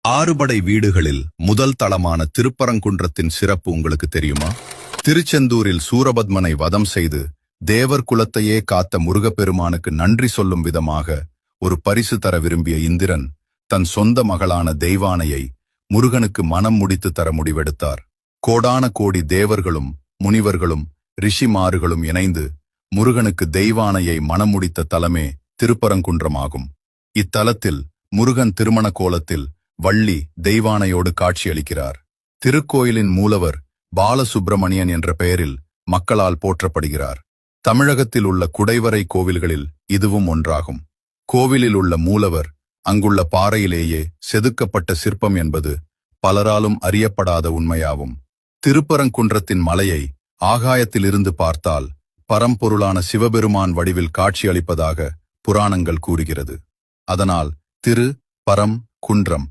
ஆறுபடை வீடுகளில் முதல் தளமான திருப்பரங்குன்றத்தின் சிறப்பு உங்களுக்கு தெரியுமா? திருச்செந்தூரில் சூரபத்மனை வதம் செய்து தேவர் குலத்தையே காத்த முருகப்பெருமானுக்கு நன்றி சொல்லும் விதமாக ஒரு பரிசு தர விரும்பிய இந்திரன் தன் சொந்த மகளான தெய்வானையை முருகனுக்கு மனம் முடித்து தர முடிவெடுத்தார். கோடான கோடி தேவர்களும் முனிவர்களும் ரிஷிமார்களும் இணைந்து முருகனுக்கு தெய்வானையை மனம் முடித்த தலமே திருப்பரங்குன்றமாகும். இத்தலத்தில் முருகன் திருமண கோலத்தில் வள்ளி தெய்வானையோடு காட்சியளிக்கிறார். திருக்கோயிலின் மூலவர் பாலசுப்பிரமணியன் என்ற பெயரில் மக்களால் போற்றப்படுகிறார். தமிழகத்தில் உள்ள குடைவரை கோவில்களில் இதுவும் ஒன்றாகும். கோவிலில் உள்ள மூலவர் அங்குள்ள பாறையிலேயே செதுக்கப்பட்ட சிற்பம் என்பது பலராலும் அறியப்படாத உண்மையாகும். திருப்பரங்குன்றத்தின் மலையை ஆகாயத்திலிருந்து பார்த்தால் பரம்பொருளான சிவபெருமான் வடிவில் காட்சியளிப்பதாக புராணங்கள் கூறுகிறது. அதனால் திரு பரம் குன்றம்